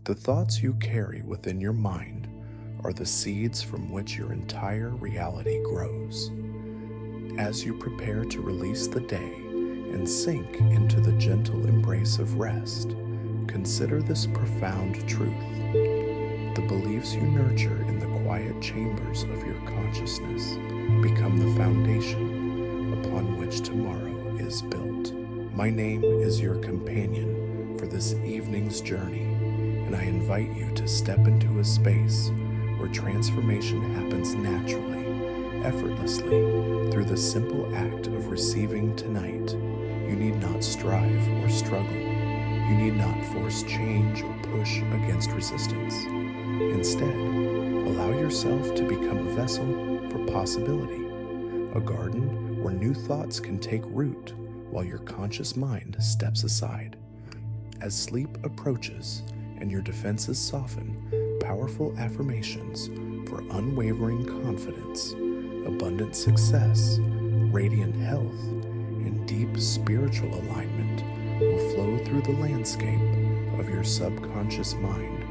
The thoughts you carry within your mind are the seeds from which your entire reality grows. As you prepare to release the day and sink into the gentle embrace of rest, consider this profound truth. The beliefs you nurture in the quiet chambers of your consciousness become the foundation upon which tomorrow is built. My name is your companion for this evening's journey, and I invite you to step into a space where transformation happens naturally, effortlessly, through the simple act of receiving tonight. You need not strive or struggle. You need not force change or push against resistance. Instead, allow yourself to become a vessel for possibility, a garden where new thoughts can take root while your conscious mind steps aside. As sleep approaches and your defenses soften, powerful affirmations for unwavering confidence, abundant success, radiant health, and deep spiritual alignment will flow through the landscape of your subconscious mind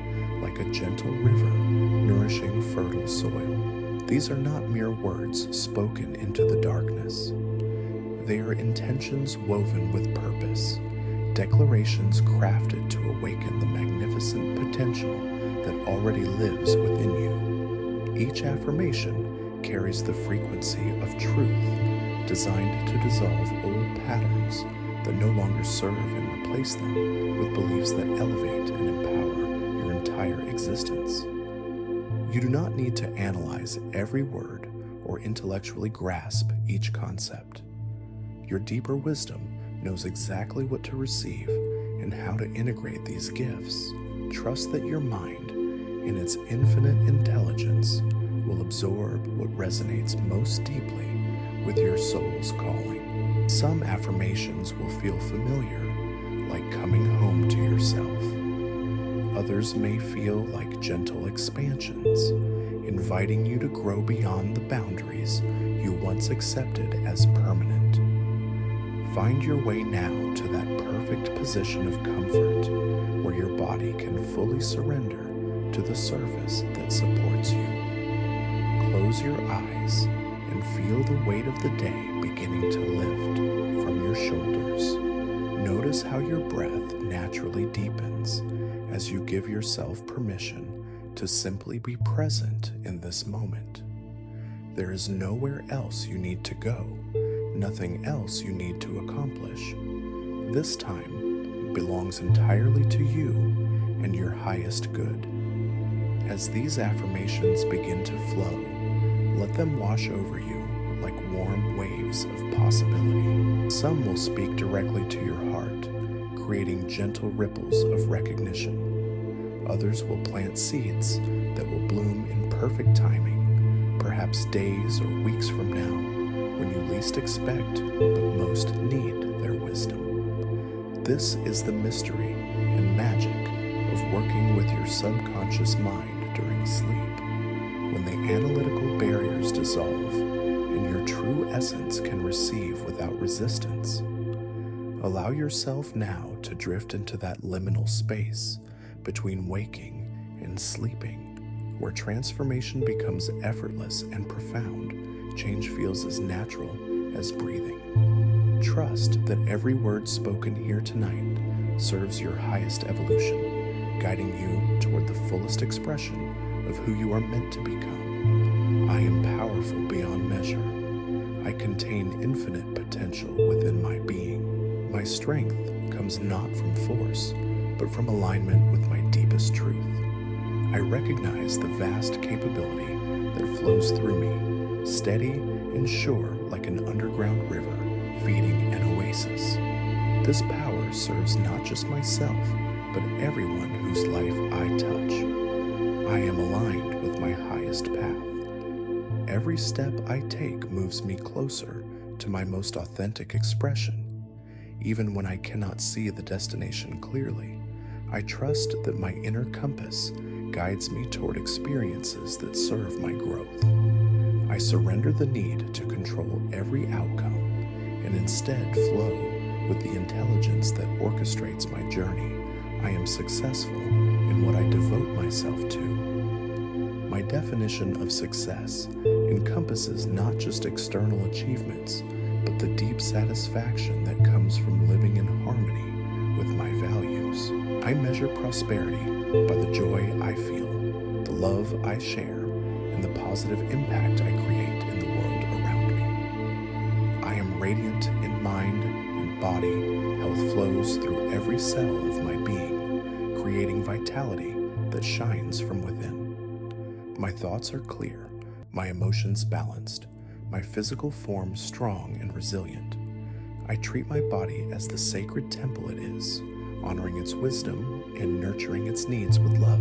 like a gentle river nourishing fertile soil. These are not mere words spoken into the darkness. They are intentions woven with purpose, declarations crafted to awaken the magnificent potential that already lives within you. Each affirmation carries the frequency of truth, designed to dissolve old patterns that no longer serve and replace them with beliefs that elevate and empower your entire existence. You do not need to analyze every word or intellectually grasp each concept. Your deeper wisdom knows exactly what to receive and how to integrate these gifts. Trust that your mind, in its infinite intelligence, will absorb what resonates most deeply with your soul's calling. Some affirmations will feel familiar, like coming home to yourself. Others may feel like gentle expansions, inviting you to grow beyond the boundaries you once accepted as permanent. Find your way now to that perfect position of comfort where your body can fully surrender to the surface that supports you. Close your eyes and feel the weight of the day beginning to lift from your shoulders. Notice how your breath naturally deepens as you give yourself permission to simply be present in this moment. There is nowhere else you need to go, nothing else you need to accomplish. This time belongs entirely to you and your highest good. As these affirmations begin to flow, let them wash over you like warm waves of possibility. Some will speak directly to your heart, creating gentle ripples of recognition. Others will plant seeds that will bloom in perfect timing, perhaps days or weeks from now, when you least expect but most need their wisdom. This is the mystery and magic of working with your subconscious mind during sleep, when the analytical barriers dissolve and your true essence can receive without resistance. Allow yourself now to drift into that liminal space between waking and sleeping, where transformation becomes effortless and profound. Change feels as natural as breathing. Trust that every word spoken here tonight serves your highest evolution, guiding you toward the fullest expression of who you are meant to become. I am powerful beyond measure. I contain infinite potential within my being. My strength comes not from force, but from alignment with my deepest truth. I recognize the vast capability that flows through me, steady and sure like an underground river feeding an oasis. This power serves not just myself, but everyone whose life I touch. I am aligned with my highest path. Every step I take moves me closer to my most authentic expression. Even when I cannot see the destination clearly, I trust that my inner compass guides me toward experiences that serve my growth. I surrender the need to control every outcome and instead flow with the intelligence that orchestrates my journey. I am successful in what I myself to. My definition of success encompasses not just external achievements, but the deep satisfaction that comes from living in harmony with my values. I measure prosperity by the joy I feel, the love I share, and the positive impact I create in the world around me. I am radiant in mind and body. Health flows through every cell of my being, creating vitality that shines from within. My thoughts are clear, my emotions balanced, my physical form strong and resilient. I treat my body as the sacred temple it is, honoring its wisdom and nurturing its needs with love.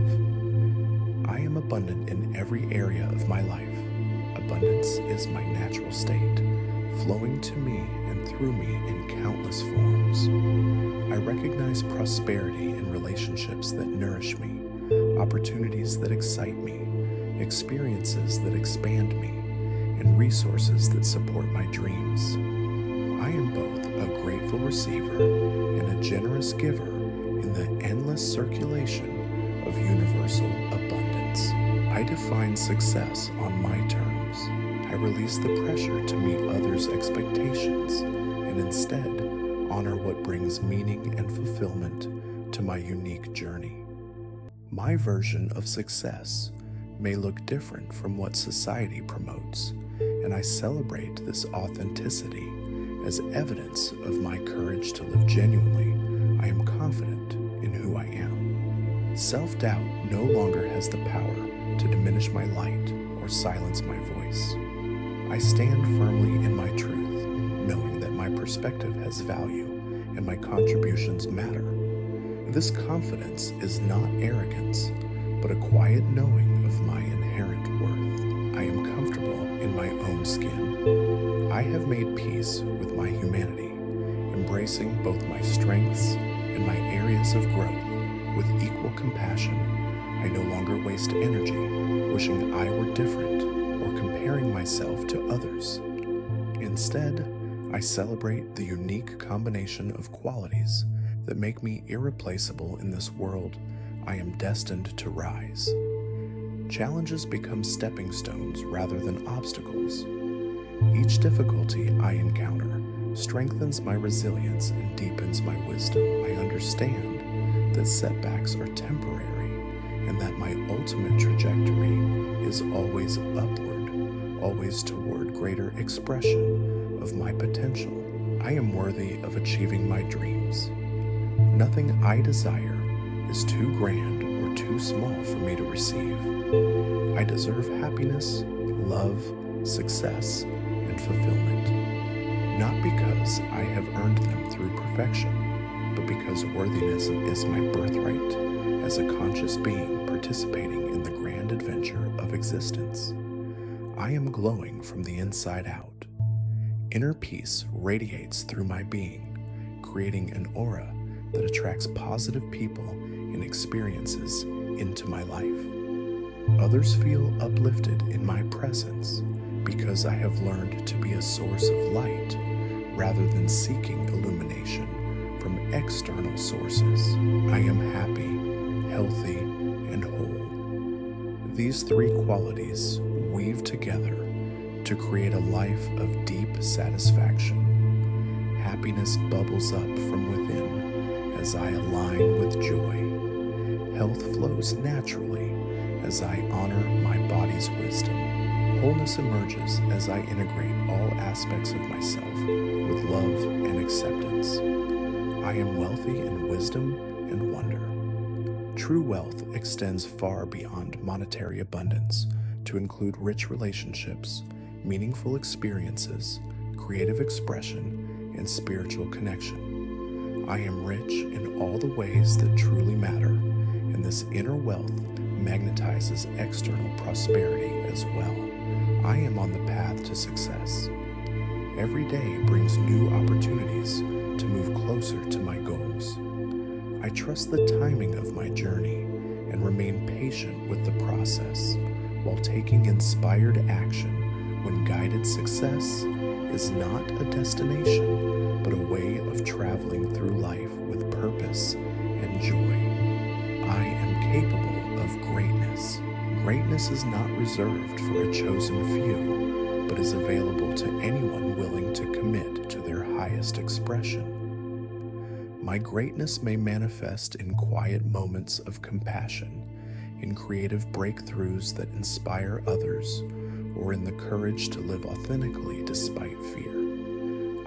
I am abundant in every area of my life. Abundance is my natural state, flowing to me and through me in countless forms. I recognize prosperity in relationships that nourish me, opportunities that excite me, experiences that expand me, and resources that support my dreams. I am both a grateful receiver and a generous giver in the endless circulation of universal abundance. I define success on my terms. I release the pressure to meet others' expectations and instead honor what brings meaning and fulfillment to my unique journey. My version of success may look different from what society promotes, and I celebrate this authenticity as evidence of my courage to live genuinely. I am confident in who I am. Self-doubt no longer has the power to diminish my light or silence my voice. I stand firmly in my truth, knowing that my perspective has value and my contributions matter. This confidence is not arrogance, but a quiet knowing of my inherent worth. I am comfortable in my own skin. I have made peace with my humanity, embracing both my strengths and my areas of growth with equal compassion. I no longer waste energy wishing I were different or comparing myself to others. Instead, I celebrate the unique combination of qualities that make me irreplaceable in this world. I am destined to rise. Challenges become stepping stones rather than obstacles. Each difficulty I encounter strengthens my resilience and deepens my wisdom. I understand that setbacks are temporary and that my ultimate trajectory is always upward, always toward greater expression of my potential. I am worthy of achieving my dreams. Nothing I desire is too grand or too small for me to receive. I deserve happiness, love, success, and fulfillment, not because I have earned them through perfection, but because worthiness is my birthright as a conscious being participating in the grand adventure of existence. I am glowing from the inside out. Inner peace radiates through my being, creating an aura that attracts positive people and experiences into my life. Others feel uplifted in my presence because I have learned to be a source of light rather than seeking illumination from external sources. I am happy, healthy, and whole. These three qualities weave together to create a life of deep satisfaction. Happiness bubbles up from within as I align with joy. Health flows naturally as I honor my body's wisdom. Wholeness emerges as I integrate all aspects of myself with love and acceptance. I am wealthy in wisdom and wonder. True wealth extends far beyond monetary abundance to include rich relationships, meaningful experiences, creative expression, and spiritual connection. I am rich in all the ways that truly matter, and this inner wealth magnetizes external prosperity as well. I am on the path to success. Every day brings new opportunities to move closer to my goals. I trust the timing of my journey and remain patient with the process while taking inspired action when guided. Success is not a destination, but a way of traveling through life with purpose and joy. I am capable of great Greatness is not reserved for a chosen few, but is available to anyone willing to commit to their highest expression. My greatness may manifest in quiet moments of compassion, in creative breakthroughs that inspire others, or in the courage to live authentically despite fear.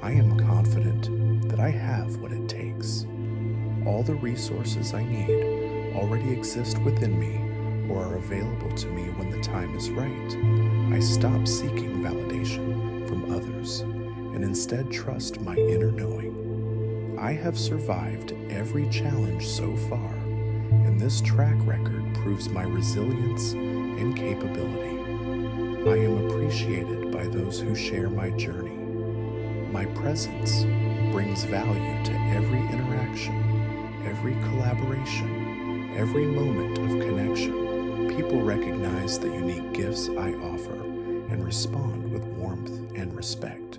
I am confident that I have what it takes. All the resources I need already exist within me or are available to me when the time is right. I stop seeking validation from others and instead trust my inner knowing. I have survived every challenge so far, and this track record proves my resilience and capability. I am appreciated by those who share my journey. My presence brings value to every interaction, every collaboration, every moment of connection. People recognize the unique gifts I offer and respond with warmth and respect.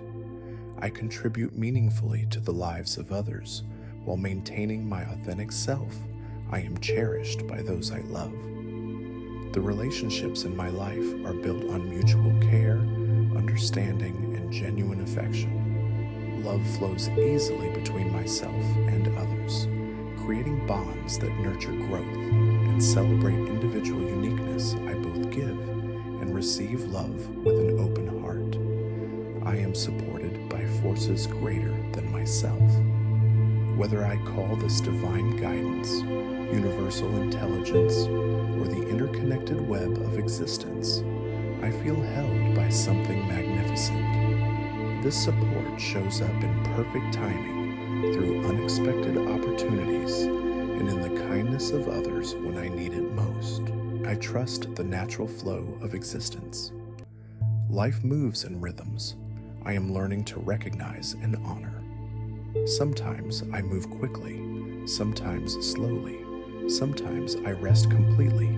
I contribute meaningfully to the lives of others while maintaining my authentic self. I am cherished by those I love. The relationships in my life are built on mutual care, understanding, and genuine affection. Love flows easily between myself and others, creating bonds that nurture growth and celebrate individual uniqueness. I both give and receive love with an open heart. I am supported by forces greater than myself. Whether I call this divine guidance, universal intelligence, or the interconnected web of existence, I feel held by something magnificent. This support shows up in perfect timing through unexpected opportunities and in the kindness of others when I need it most. I trust the natural flow of existence. Life moves in rhythms I am learning to recognize and honor. Sometimes I move quickly, sometimes slowly, sometimes I rest completely.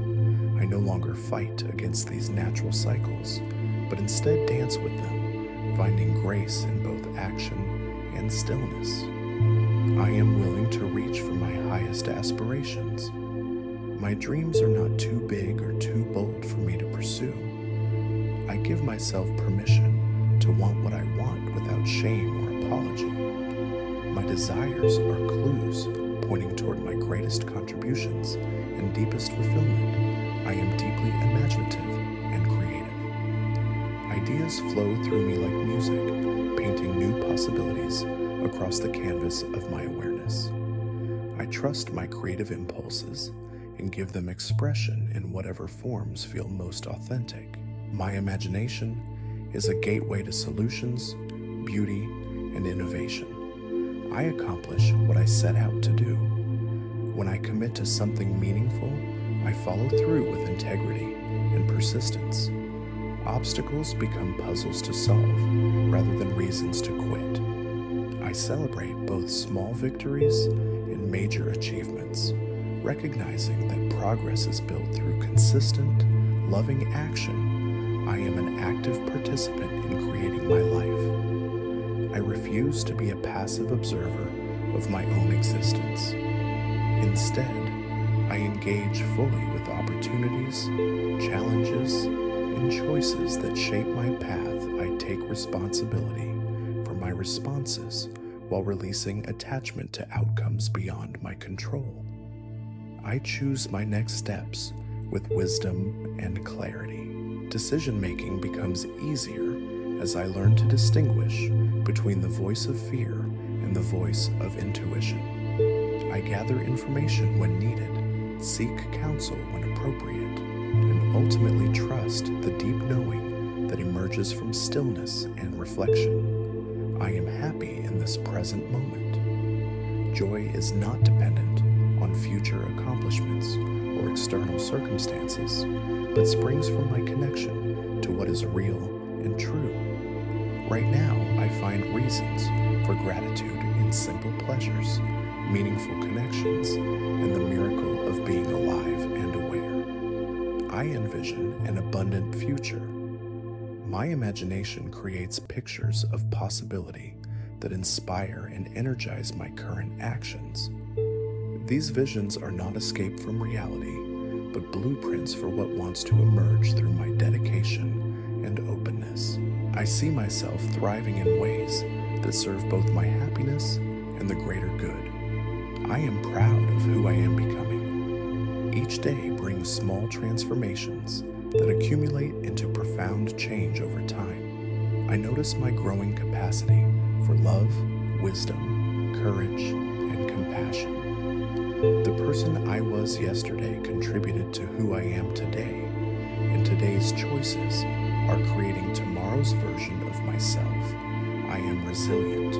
I no longer fight against these natural cycles, but instead dance with them, finding grace in both action and stillness. I am willing to reach for my highest aspirations. My dreams are not too big or too bold for me to pursue. I give myself permission to want what I want without shame or apology. My desires are clues pointing toward my greatest contributions and deepest fulfillment. I am deeply imaginative and creative. Ideas flow through me like music, painting new possibilities across the canvas of my awareness. I trust my creative impulses and give them expression in whatever forms feel most authentic. My imagination is a gateway to solutions, beauty, and innovation. I accomplish what I set out to do. When I commit to something meaningful, I follow through with integrity and persistence. Obstacles become puzzles to solve rather than reasons to quit. I celebrate both small victories and major achievements, recognizing that progress is built through consistent, loving action. I am an active participant in creating my life. I refuse to be a passive observer of my own existence. Instead, I engage fully with opportunities, challenges, and choices that shape my path. I take responsibility for my responses while releasing attachment to outcomes beyond my control. I choose my next steps with wisdom and clarity. Decision-making becomes easier as I learn to distinguish between the voice of fear and the voice of intuition. I gather information when needed, seek counsel when appropriate, and ultimately trust the deep knowing that emerges from stillness and reflection. I am happy in this present moment. Joy is not dependent on future accomplishments or external circumstances, but springs from my connection to what is real and true. Right now, I find reasons for gratitude in simple pleasures, meaningful connections, and the miracle of being alive and aware. I envision an abundant future. My imagination creates pictures of possibility that inspire and energize my current actions. These visions are not escape from reality, but blueprints for what wants to emerge through my dedication and openness. I see myself thriving in ways that serve both my happiness and the greater good. I am proud of who I am becoming. Each day brings small transformations that accumulate into profound change over time. I notice my growing capacity for love, wisdom, courage, and compassion. The person I was yesterday contributed to who I am today, and today's choices are creating tomorrow's version of myself. I am resilient,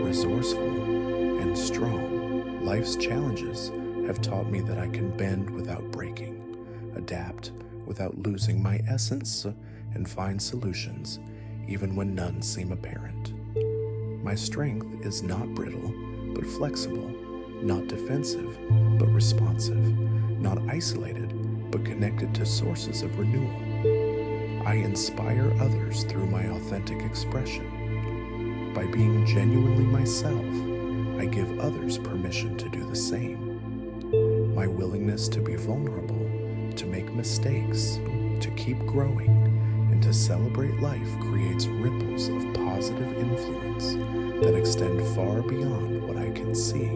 resourceful, and strong. Life's challenges have taught me that I can bend without breaking, adapt without losing my essence, and find solutions even when none seem apparent. My strength is not brittle, but flexible, not defensive, but responsive, not isolated, but connected to sources of renewal. I inspire others through my authentic expression. By being genuinely myself, I give others permission to do the same. My willingness to be vulnerable, to make mistakes, to keep growing, and to celebrate life creates ripples of positive influence that extend far beyond what I can see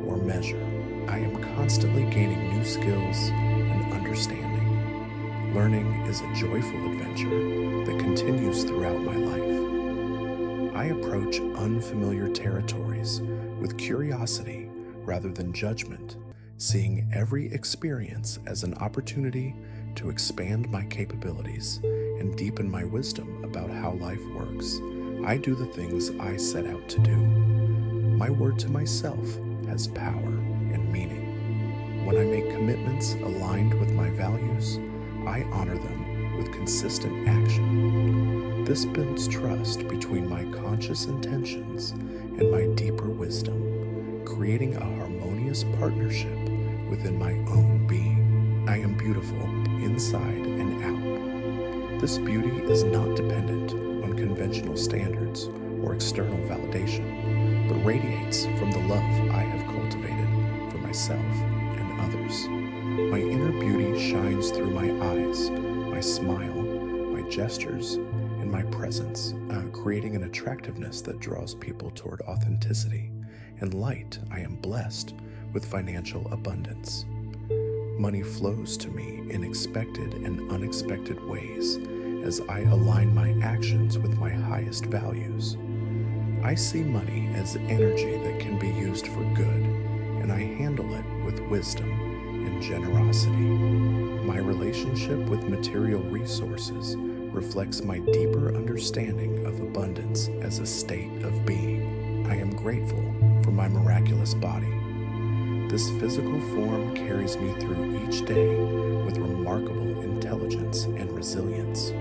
or measure. I am constantly gaining new skills and understanding. Learning is a joyful adventure that continues throughout my life. I approach unfamiliar territories with curiosity rather than judgment, seeing every experience as an opportunity to expand my capabilities and deepen my wisdom about how life works. I do the things I set out to do. My word to myself has power and meaning. When I make commitments aligned with my values, I honor them with consistent action. This builds trust between my conscious intentions and my deeper wisdom, creating a harmonious partnership within my own being. I am beautiful inside and out. This beauty is not dependent on conventional standards or external validation, but radiates from the love I have cultivated for myself and others. My inner beauty shines through my eyes, my smile, my gestures, and my presence, creating an attractiveness that draws people toward authenticity and light. I am blessed with financial abundance. Money flows to me in expected and unexpected ways as I align my actions with my highest values. I see money as energy that can be used for good, and I handle it with wisdom and generosity. My relationship with material resources reflects my deeper understanding of abundance as a state of being. I am grateful for my miraculous body. This physical form carries me through each day with remarkable intelligence and resilience.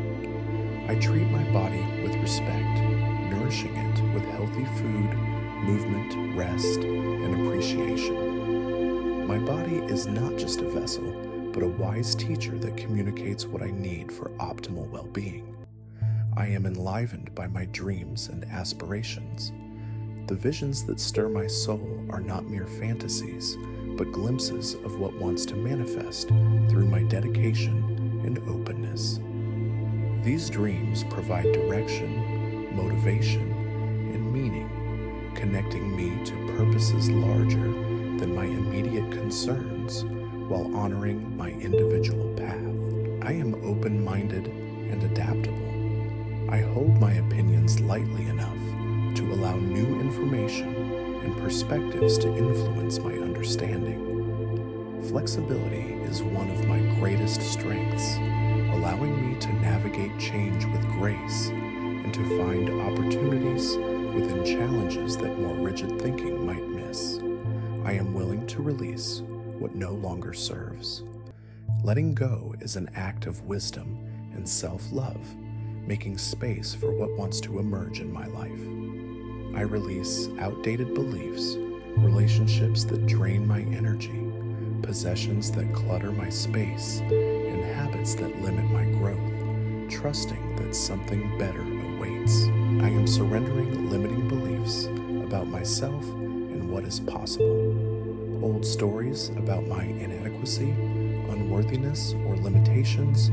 I treat my body with respect, nourishing it with healthy food, movement, rest, and appreciation. My body is not just a vessel, but a wise teacher that communicates what I need for optimal well-being. I am enlivened by my dreams and aspirations. The visions that stir my soul are not mere fantasies, but glimpses of what wants to manifest through my dedication and openness. These dreams provide direction, motivation, and meaning, connecting me to purposes larger than my immediate concerns while honoring my individual path. I am open-minded and adaptable. I hold my opinions lightly enough to allow new information and perspectives to influence my understanding. Flexibility is one of my greatest strengths, allowing me to navigate change with grace and to find opportunities within challenges that more rigid thinking might miss. I am willing to release what no longer serves. Letting go is an act of wisdom and self-love, making space for what wants to emerge in my life. I release outdated beliefs, relationships that drain my energy, possessions that clutter my space, and habits that limit my growth, trusting that something better awaits. I am surrendering limiting beliefs about myself and what is possible. Old stories about my inadequacy unworthiness, or limitations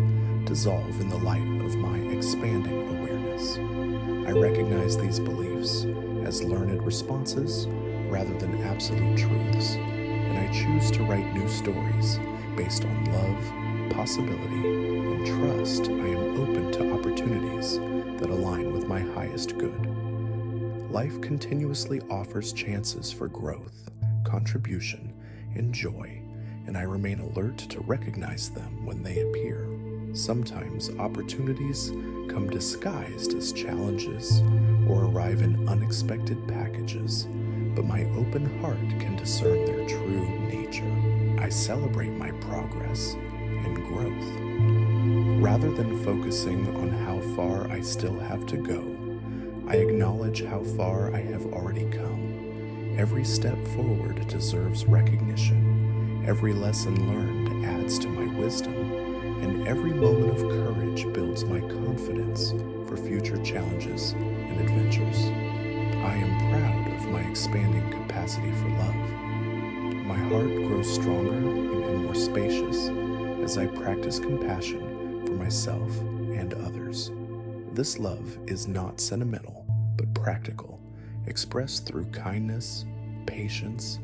dissolve in the light of my expanding awareness. I recognize these beliefs as learned responses rather than absolute truths, and I choose to write new stories based on love, possibility, and trust. I am open to opportunities that align with my highest good. Life continuously offers chances for growth, contribution, and joy, and I remain alert to recognize them when they appear. Sometimes opportunities come disguised as challenges or arrive in unexpected packages, but my open heart can discern their true nature. I celebrate my progress and growth. Rather than focusing on how far I still have to go, I acknowledge how far I have already come. Every step forward deserves recognition. Every lesson learned adds to my wisdom, and every moment of courage builds my confidence for future challenges and adventures. I am proud of my expanding capacity for love. My heart grows stronger and more spacious as I practice compassion for myself and others. This love is not sentimental, but practical, expressed through kindness, patience,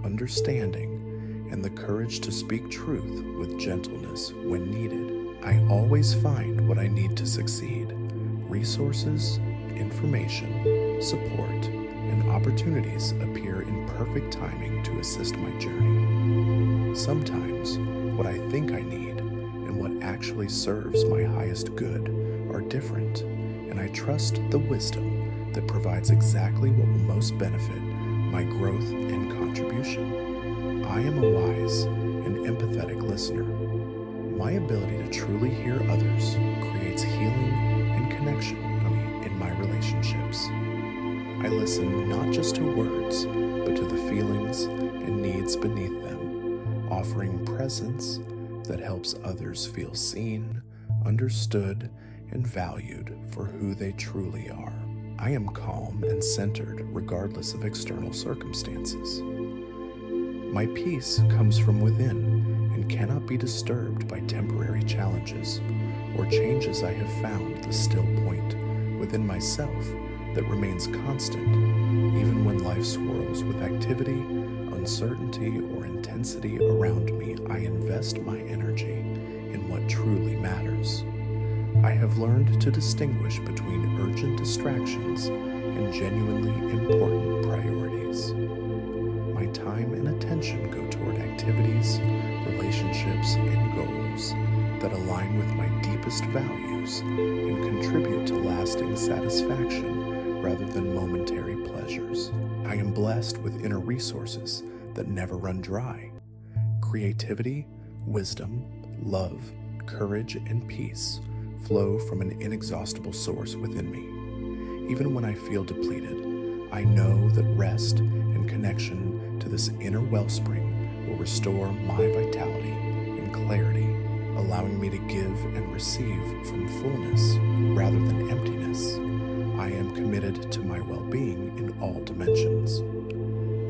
understanding, and the courage to speak truth with gentleness when needed. I always find what I need to succeed: resources, information, support, and opportunities appear in perfect timing to assist my journey. Sometimes what I think I need and what actually serves my highest good are different, and I trust the wisdom that provides exactly what will most benefit my growth and contribution. I am a wise and empathetic listener. My ability to truly hear others creates healing and connection in my relationships. I listen not just to words, but to the feelings and needs beneath them, offering presence that helps others feel seen, understood, and valued for who they truly are. I am calm and centered regardless of external circumstances. My peace comes from within and cannot be disturbed by temporary challenges or changes. I have found the still point within myself that remains constant, even when life swirls with activity, uncertainty, or intensity around me. I invest my energy in what truly matters. I have learned to distinguish between urgent distractions and genuinely important priorities. My time and attention go toward activities, relationships, and goals that align with my deepest values and contribute to lasting satisfaction rather than momentary pleasures. I am blessed with inner resources that never run dry. Creativity, wisdom, love, courage, and peace flow from an inexhaustible source within me. Even when I feel depleted, I know that rest and connection to this inner wellspring will restore my vitality and clarity, allowing me to give and receive from fullness rather than emptiness. I am committed to my well-being in all dimensions.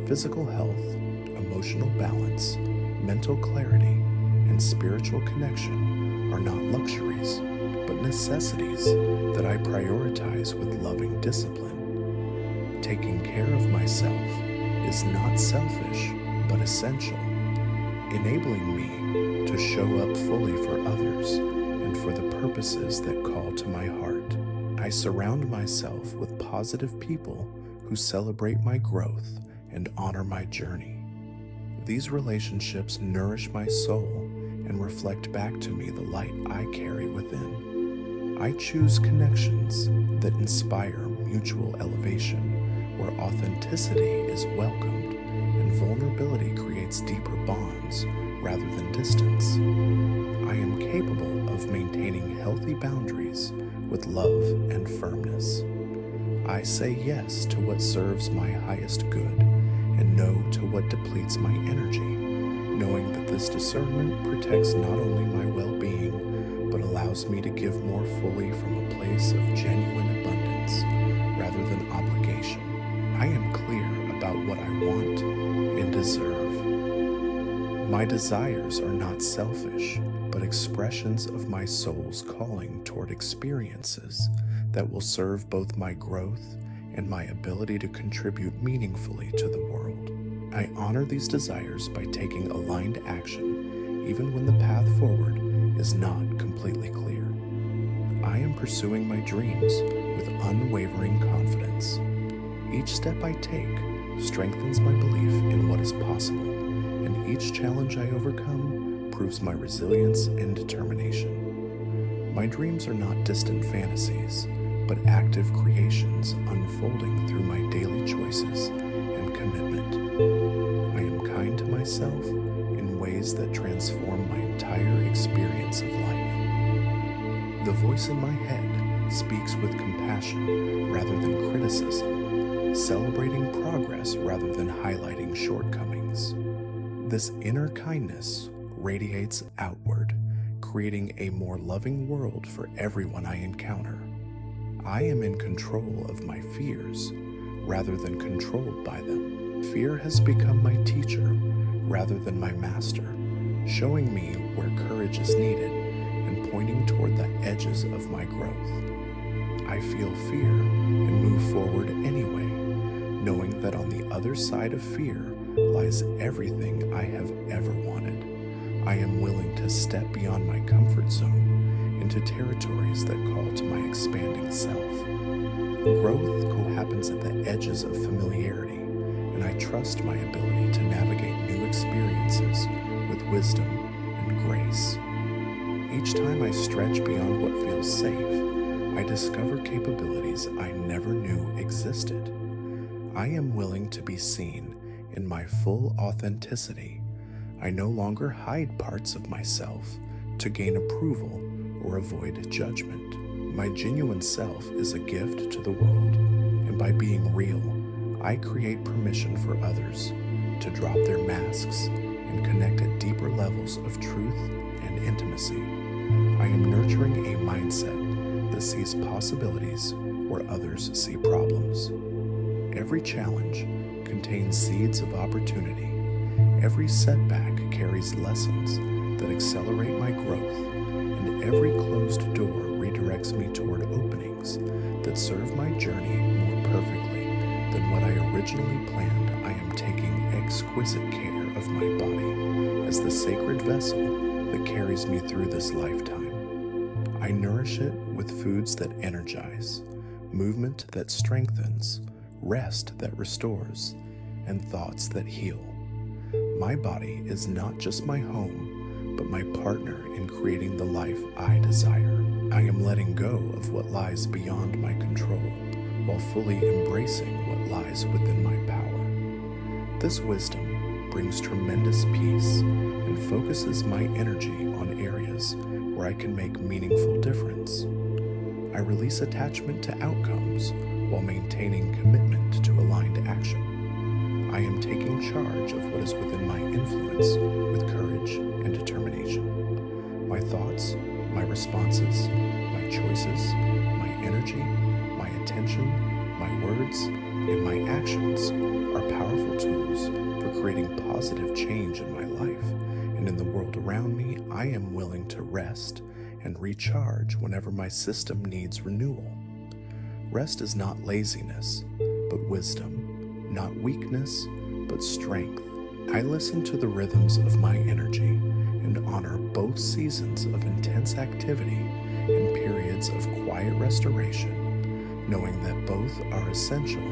Physical health, emotional balance, mental clarity, and spiritual connection are not luxuries, but necessities that I prioritize with loving discipline. Taking care of myself is not selfish, but essential, enabling me to show up fully for others and for the purposes that call to my heart. I surround myself with positive people who celebrate my growth and honor my journey. These relationships nourish my soul and reflect back to me the light I carry within. I choose connections that inspire mutual elevation, where authenticity is welcomed and vulnerability creates deeper bonds rather than distance. I am capable of maintaining healthy boundaries with love and firmness. I say yes to what serves my highest good and no to what depletes my energy, knowing that this discernment protects not only my well-being, but allows me to give more fully from a place of genuine abundance rather than obligation. I am clear about what I want and deserve. My desires are not selfish, but expressions of my soul's calling toward experiences that will serve both my growth and my ability to contribute meaningfully to the world. I honor these desires by taking aligned action, even when the path forward is not completely clear. I am pursuing my dreams with unwavering confidence. Each step I take strengthens my belief in what is possible, and each challenge I overcome proves my resilience and determination. My dreams are not distant fantasies, but active creations unfolding through my daily choices and commitment. I am kind to myself in ways that transform my entire experience of life. The voice in my head speaks with compassion rather than criticism, celebrating progress rather than highlighting shortcomings. This inner kindness radiates outward, creating a more loving world for everyone I encounter. I am in control of my fears rather than controlled by them. Fear has become my teacher rather than my master, showing me where courage is needed and pointing toward the edges of my growth. I feel fear and move forward anyway, knowing that on the other side of fear lies everything I have ever wanted. I am willing to step beyond my comfort zone into territories that call to my expanding self. Growth co-happens at the edges of familiarity, and I trust my ability to navigate new experiences with wisdom and grace. Each time I stretch beyond what feels safe, I discover capabilities I never knew existed. I am willing to be seen in my full authenticity. I no longer hide parts of myself to gain approval or avoid judgment. My genuine self is a gift to the world, and by being real, I create permission for others to drop their masks and connect at deeper levels of truth and intimacy. I am nurturing a mindset that sees possibilities where others see problems. Every challenge contains seeds of opportunity. Every setback carries lessons that accelerate my growth, and every closed door redirects me toward openings that serve my journey more perfectly than what I originally planned. I am taking exquisite care of my body as the sacred vessel that carries me through this lifetime. I nourish it with foods that energize, movement that strengthens, rest that restores, and thoughts that heal. My body is not just my home, but my partner in creating the life I desire. I am letting go of what lies beyond my control, while fully embracing what lies within my power. This wisdom brings tremendous peace and focuses my energy on areas where I can make meaningful difference. I release attachment to outcomes while maintaining commitment to aligned action. I am taking charge of what is within my influence with courage and determination. My thoughts, my responses, my choices, my energy, my attention, my words, and my actions are powerful tools for creating positive change in my life and in the world around me. I am willing to rest and recharge whenever my system needs renewal. Rest is not laziness, but wisdom, not weakness, but strength. I listen to the rhythms of my energy and honor both seasons of intense activity and periods of quiet restoration, knowing that both are essential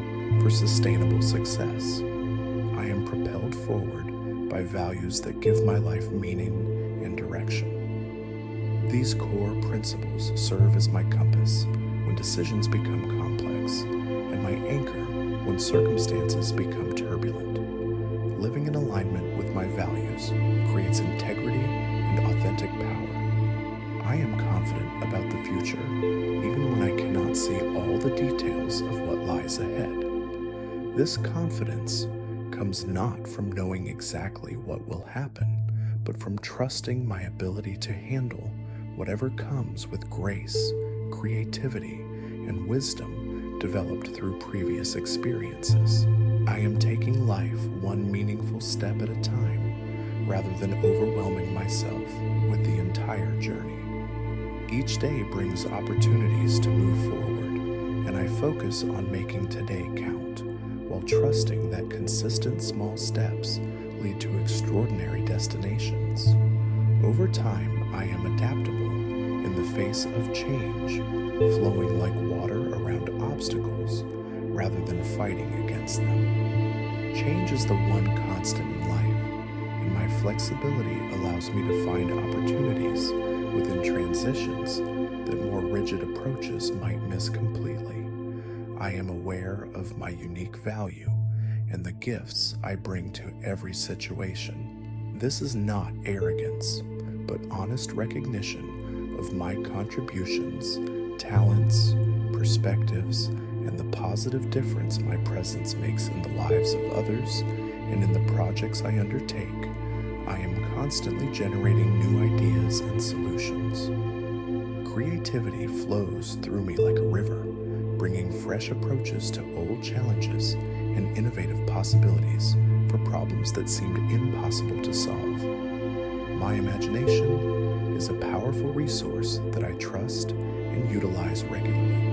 for sustainable success. I am propelled forward by values that give my life meaning and direction. These core principles serve as my compass when decisions become complex, and my anchor when circumstances become turbulent. Living in alignment with my values creates integrity and authentic power. I am confident about the future, even when I cannot see all the details of what lies ahead. This confidence comes not from knowing exactly what will happen, but from trusting my ability to handle whatever comes with grace, creativity, and wisdom developed through previous experiences. I am taking life one meaningful step at a time, rather than overwhelming myself with the entire journey. Each day brings opportunities to move forward, and I focus on making today count, while trusting that consistent small steps lead to extraordinary destinations. Over time, I am adaptable in the face of change, flowing like water around obstacles rather than fighting against them. Change is the one constant in life, and my flexibility allows me to find opportunities within transitions that more rigid approaches might miss completely. I am aware of my unique value and the gifts I bring to every situation. This is not arrogance, but honest recognition of my contributions, talents, perspectives, and the positive difference my presence makes in the lives of others and in the projects I undertake. I am constantly generating new ideas and solutions. Creativity flows through me like a river, bringing fresh approaches to old challenges and innovative possibilities for problems that seemed impossible to solve. My imagination is a powerful resource that I trust and utilize regularly.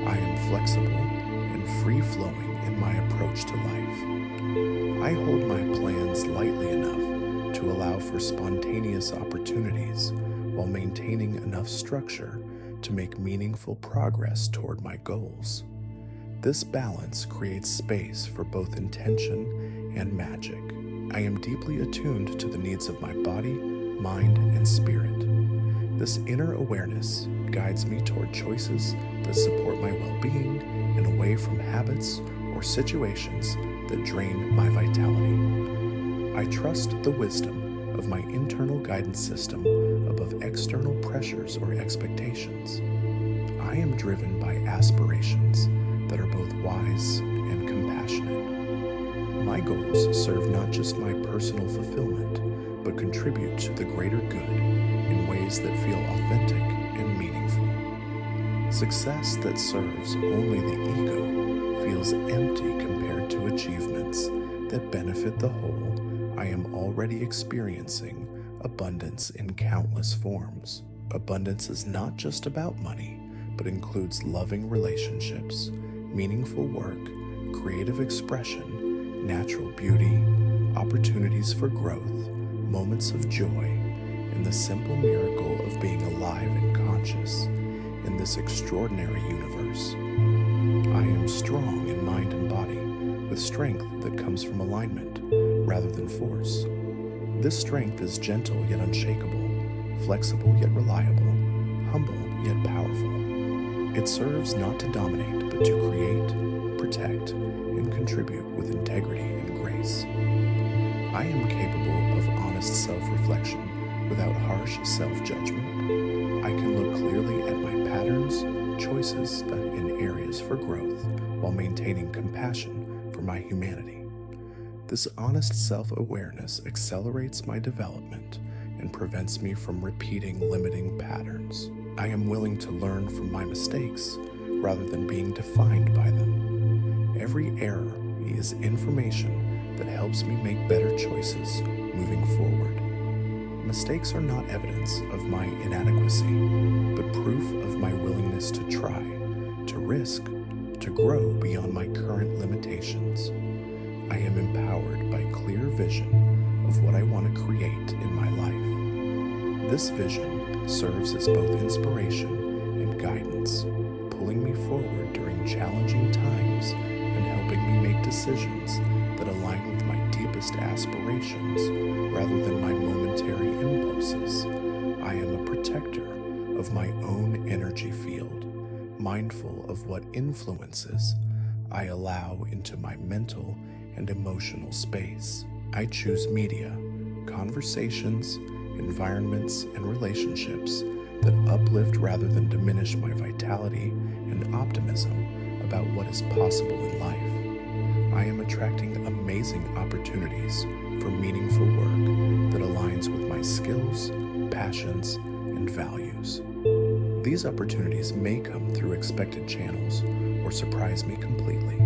I am flexible and free-flowing in my approach to life. I hold my plans lightly enough to allow for spontaneous opportunities while maintaining enough structure to make meaningful progress toward my goals. This balance creates space for both intention and magic. I am deeply attuned to the needs of my body, mind, and spirit. This inner awareness guides me toward choices that support my well-being and away from habits or situations that drain my vitality. I trust the wisdom of my internal guidance system above external pressures or expectations. I am driven by aspirations that are both wise and compassionate. My goals serve not just my personal fulfillment, but contribute to the greater good in ways that feel authentic and meaningful. Success that serves only the ego feels empty compared to achievements that benefit the whole. I am already experiencing abundance in countless forms. Abundance is not just about money, but includes loving relationships, meaningful work, creative expression, natural beauty, opportunities for growth, moments of joy, and the simple miracle of being alive and conscious in this extraordinary universe. I am strong in mind and body, with strength that comes from alignment rather than force. This strength is gentle yet unshakable, flexible yet reliable, humble yet powerful. It serves not to dominate, but to create, protect, and contribute with integrity and grace. I am capable of honest self-reflection without harsh self-judgment. I can look clearly at my patterns, choices, and areas for growth while maintaining compassion for my humanity. This honest self-awareness accelerates my development and prevents me from repeating limiting patterns. I am willing to learn from my mistakes rather than being defined by them. Every error is information that helps me make better choices moving forward. Mistakes are not evidence of my inadequacy, but proof of my willingness to try, to risk, to grow beyond my current limitations. I am empowered by clear vision of what I want to create in my life. This vision serves as both inspiration and guidance, pulling me forward during challenging times and helping me make decisions that align with my deepest aspirations rather than my momentary impulses. I am a protector of my own energy field, mindful of what influences I allow into my mental and emotional space. I choose media, conversations, environments, and relationships that uplift rather than diminish my vitality and optimism about what is possible in life. I am attracting amazing opportunities for meaningful work that aligns with my skills, passions, and values. These opportunities may come through expected channels or surprise me completely,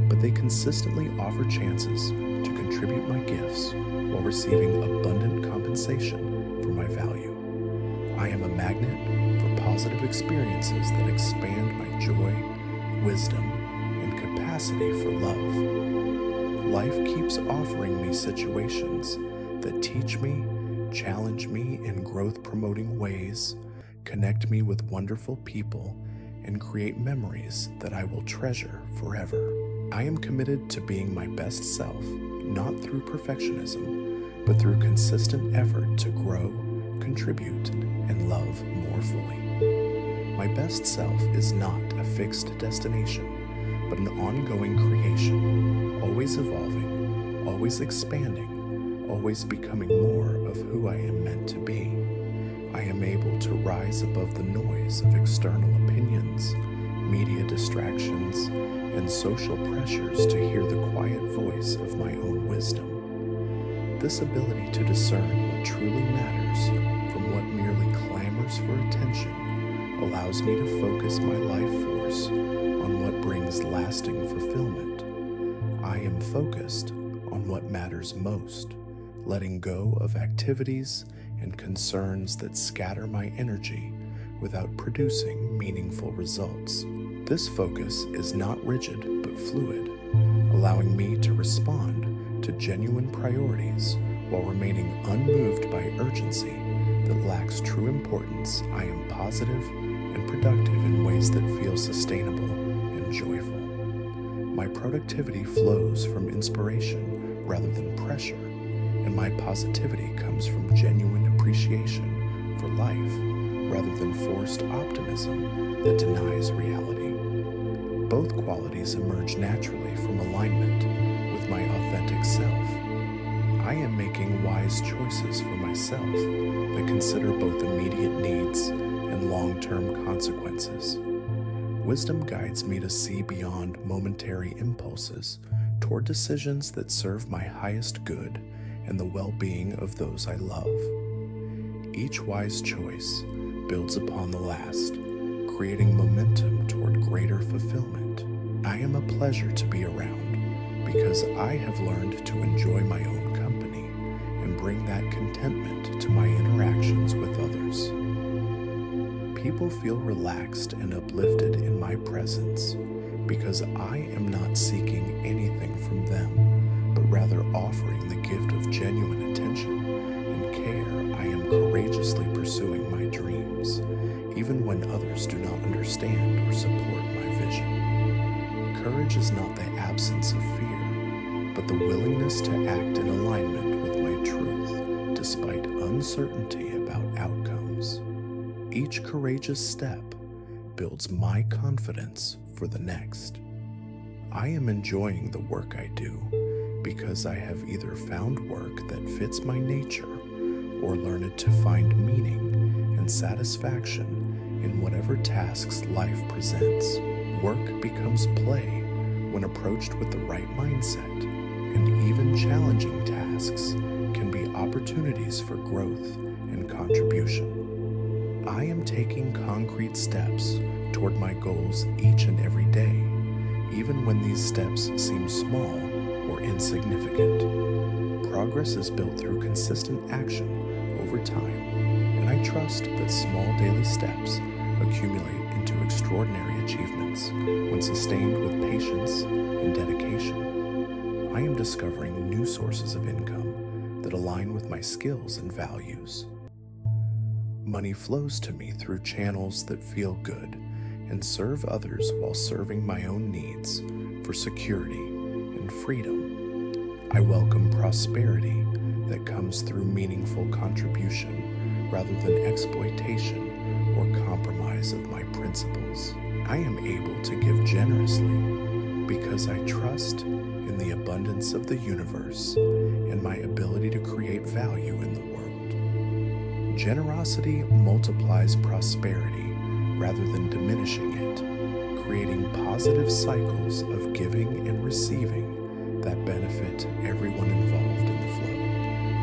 but they consistently offer chances to contribute my gifts while while receiving abundant compensation for my value. I am a magnet for positive experiences that expand my joy, wisdom, and capacity for love. Life keeps offering me situations that teach me, challenge me in growth-promoting ways, connect me with wonderful people, and create memories that I will treasure forever. I am committed to being my best self, not through perfectionism, but through consistent effort to grow, contribute, and love more fully. My best self is not a fixed destination, but an ongoing creation, always evolving, always expanding, always becoming more of who I am meant to be. I am able to rise above the noise of external opinions, media distractions, and social pressures to hear the quiet voice of my own wisdom. This ability to discern what truly matters from what merely clamors for attention allows me to focus my life force on what brings lasting fulfillment. I am focused on what matters most, letting go of activities and concerns that scatter my energy without producing meaningful results. This focus is not rigid but fluid, allowing me to respond to genuine priorities while remaining unmoved by urgency that lacks true importance. I am positive and productive in ways that feel sustainable and joyful. My productivity flows from inspiration rather than pressure, and my positivity comes from genuine appreciation for life rather than forced optimism that denies reality. Both qualities emerge naturally from alignment with my authentic self. I am making wise choices for myself that consider both immediate needs and long-term consequences. Wisdom guides me to see beyond momentary impulses toward decisions that serve my highest good and the well-being of those I love. Each wise choice builds upon the last, creating momentum toward greater fulfillment. I am a pleasure to be around because I have learned to enjoy my own company and bring that contentment to my interactions with others. People feel relaxed and uplifted in my presence because I am not seeking anything from them, but rather offering the gift of genuine attention and care. I am courageously pursuing my dreams, even when others do not understand or support my vision. Courage is not the absence of fear, but the willingness to act in alignment with my truth, despite uncertainty about outcomes. Each courageous step builds my confidence for the next. I am enjoying the work I do because I have either found work that fits my nature or learned to find meaning and satisfaction in whatever tasks life presents. Work becomes play when approached with the right mindset, and even challenging tasks can be opportunities for growth and contribution. I am taking concrete steps toward my goals each and every day, even when these steps seem small or insignificant. Progress is built through consistent action over time, and I trust that small daily steps accumulate into extraordinary achievements when sustained with patience and dedication. I am discovering new sources of income that align with my skills and values. Money flows to me through channels that feel good and serve others while serving my own needs for security and freedom. I welcome prosperity that comes through meaningful contribution rather than exploitation or compromise of my principles. I am able to give generously because I trust in the abundance of the universe and my ability to create value in the world. Generosity multiplies prosperity rather than diminishing it, creating positive cycles of giving and receiving that benefit everyone involved in the flow.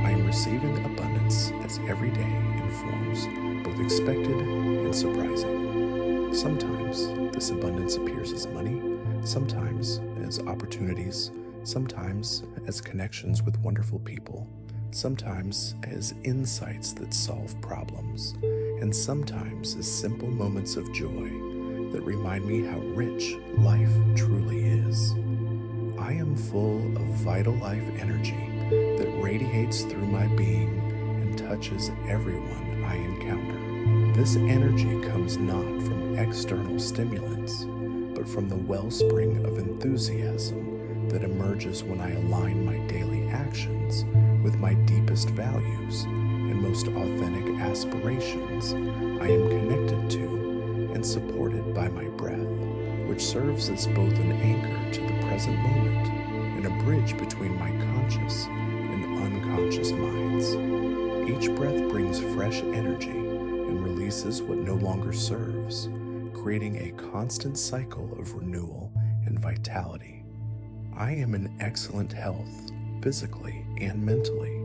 I am receiving abundance as every day informs both expected and surprising. Sometimes this abundance appears as money, sometimes as opportunities, sometimes as connections with wonderful people, sometimes as insights that solve problems, and sometimes as simple moments of joy that remind me how rich life truly is. I am full of vital life energy that radiates through my being and touches everyone I encounter. This energy comes not from external stimulants, but from the wellspring of enthusiasm that emerges when I align my daily actions with my deepest values and most authentic aspirations. I am connected to and supported by my breath, which serves as both an anchor to the present moment and a bridge between my conscious and unconscious minds. Each breath brings fresh energy and releases what no longer serves, creating a constant cycle of renewal and vitality. I am in excellent health, physically and mentally,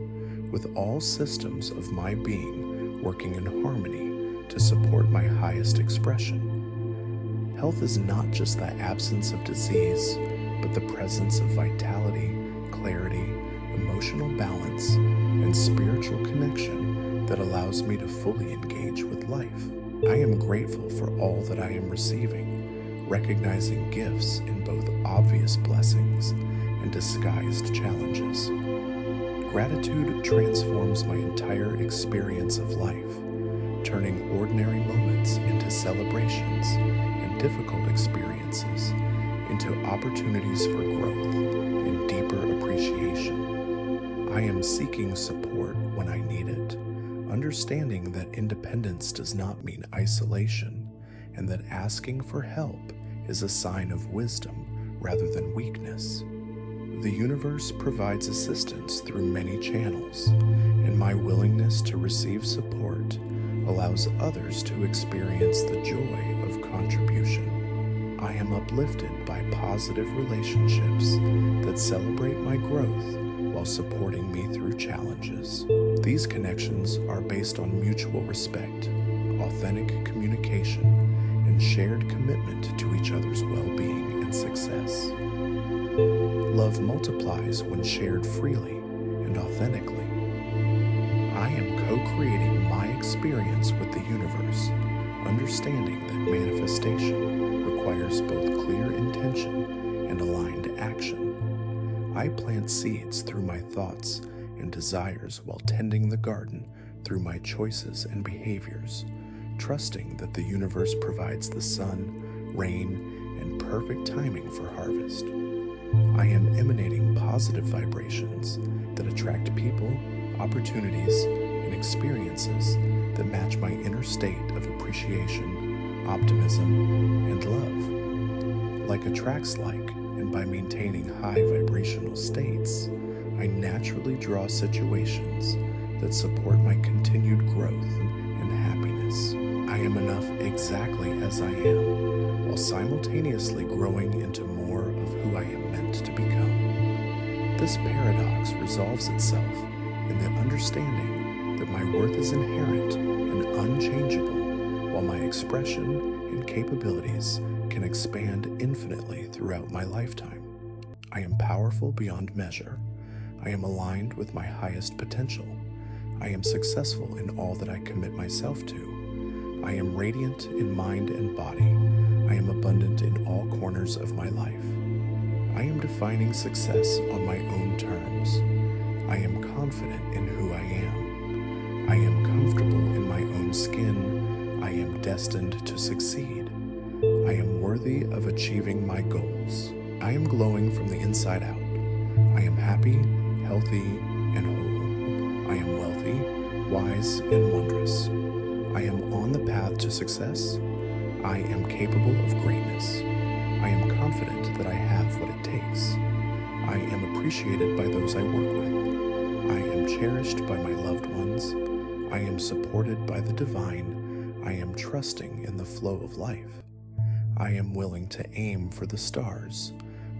with all systems of my being working in harmony to support my highest expression. Health is not just the absence of disease, but the presence of vitality, clarity, emotional balance, and spiritual connection that allows me to fully engage with life. I am grateful for all that I am receiving, recognizing gifts in both obvious blessings and disguised challenges. Gratitude transforms my entire experience of life, turning ordinary moments into celebrations and difficult experiences into opportunities for growth and deeper appreciation. I am seeking support when I need it, understanding that independence does not mean isolation, and that asking for help is a sign of wisdom rather than weakness. The universe provides assistance through many channels, and my willingness to receive support allows others to experience the joy of contribution. I am uplifted by positive relationships that celebrate my growth while supporting me through challenges. These connections are based on mutual respect, authentic communication, and shared commitment to each other's well-being and success. Love multiplies when shared freely and authentically. I am co-creating my experience with the universe, understanding that manifestation requires both clear intention and aligned action. I plant seeds through my thoughts and desires while tending the garden through my choices and behaviors, trusting that the universe provides the sun, rain, and perfect timing for harvest. I am emanating positive vibrations that attract people, opportunities, and experiences that match my inner state of appreciation, optimism, and love. Like attracts like, and by maintaining high vibrational states, I naturally draw situations that support my continued growth and happiness. I am enough exactly as I am, while simultaneously growing into more of who I am meant to become. This paradox resolves itself in the understanding that my worth is inherent and unchangeable, while my expression and capabilities can expand infinitely throughout my lifetime. I am powerful beyond measure. I am aligned with my highest potential. I am successful in all that I commit myself to. I am radiant in mind and body. I am abundant in all corners of my life. I am defining success on my own terms. I am confident in who I am. I am comfortable in my own skin. I am destined to succeed. I am worthy of achieving my goals. I am glowing from the inside out. I am happy, healthy, and whole. I am wealthy, wise, and wondrous. I am on the path to success. I am capable of greatness. I am confident that I have what it takes. I am appreciated by those I work with. I am cherished by my loved ones. I am supported by the divine. I am trusting in the flow of life. I am willing to aim for the stars.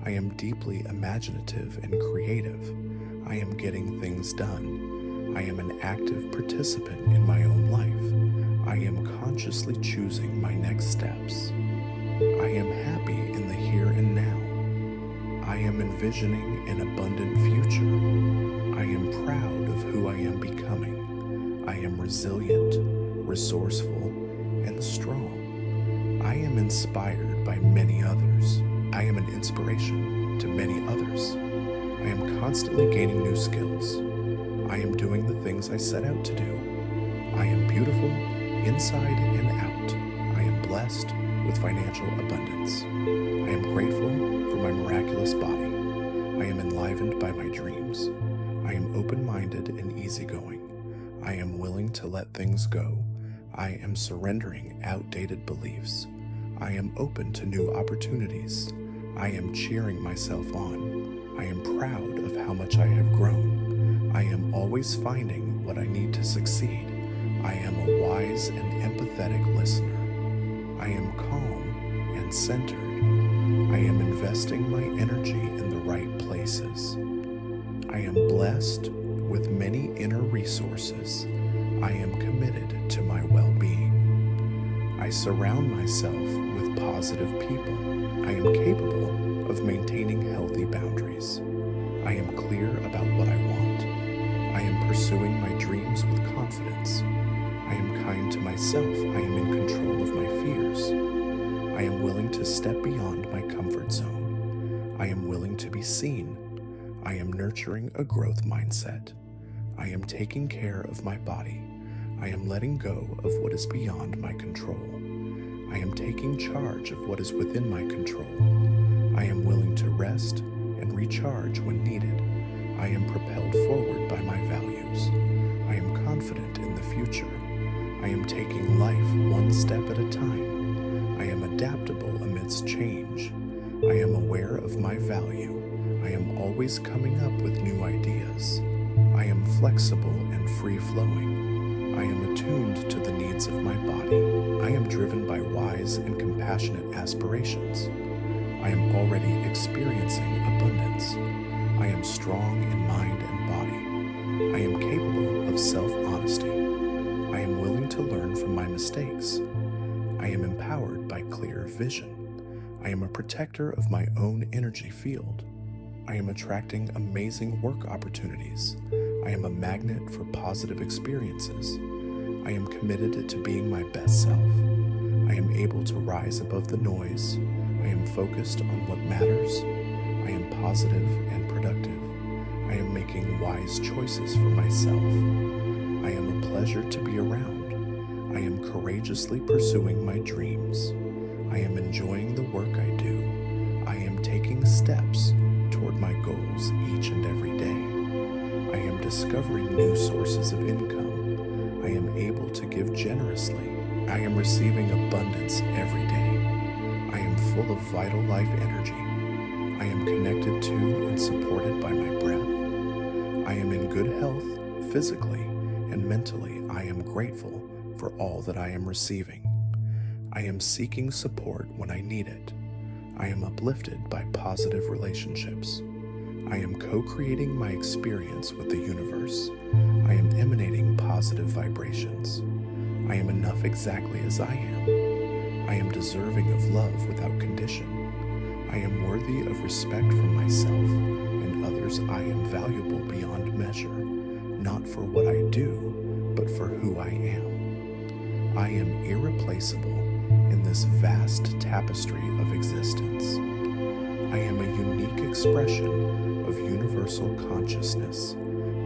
I am deeply imaginative and creative. I am getting things done. I am an active participant in my own life. I am consciously choosing my next steps. I am happy in the here and now. I am envisioning an abundant future. I am proud of who I am becoming. I am resilient, resourceful, and strong. I am inspired by many others. I am an inspiration to many others. I am constantly gaining new skills. I am doing the things I set out to do. I am beautiful inside and out. I am blessed with financial abundance. I am grateful for my miraculous body. I am enlivened by my dreams. I am open-minded and easygoing. I am willing to let things go. I am surrendering outdated beliefs. I am open to new opportunities. I am cheering myself on. I am proud of how much I have grown. I am always finding what I need to succeed. I am a wise and empathetic listener. I am calm and centered. I am investing my energy in the right places. I am blessed with many inner resources. I am committed to my well-being. I surround myself with positive people. I am capable of maintaining healthy boundaries. I am clear about what I want. I am pursuing my dreams with confidence. I am kind to myself. I am in control of my fears. I am willing to step beyond my comfort zone. I am willing to be seen. I am nurturing a growth mindset. I am taking care of my body. I am letting go of what is beyond my control. I am taking charge of what is within my control. I am willing to rest and recharge when needed. I am propelled forward by my values. I am confident in the future. I am taking life one step at a time. I am adaptable amidst change. I am aware of my value. I am always coming up with new ideas. I am flexible and free-flowing. I am attuned to the needs of my body. I am driven by wise and compassionate aspirations. I am already experiencing abundance. I am strong in mind and body. I am capable of self-honesty. I am willing to learn from my mistakes. I am empowered by clear vision. I am a protector of my own energy field. I am attracting amazing work opportunities. I am a magnet for positive experiences. I am committed to being my best self. I am able to rise above the noise. I am focused on what matters. I am positive and productive. I am making wise choices for myself. I am a pleasure to be around. I am courageously pursuing my dreams. I am enjoying the work I do. I am taking steps toward my goals each and every day. I am discovering new sources of income. I am able to give generously. I am receiving abundance every day. I am full of vital life energy. I am connected to and supported by my breath. I am in good health, physically and mentally. I am grateful for all that I am receiving. I am seeking support when I need it. I am uplifted by positive relationships. I am co-creating my experience with the universe. I am emanating positive vibrations. I am enough exactly as I am. I am deserving of love without condition. I am worthy of respect from myself and others. I am valuable beyond measure, not for what I do, but for who I am. I am irreplaceable in this vast tapestry of existence. I am a unique expression of universal consciousness,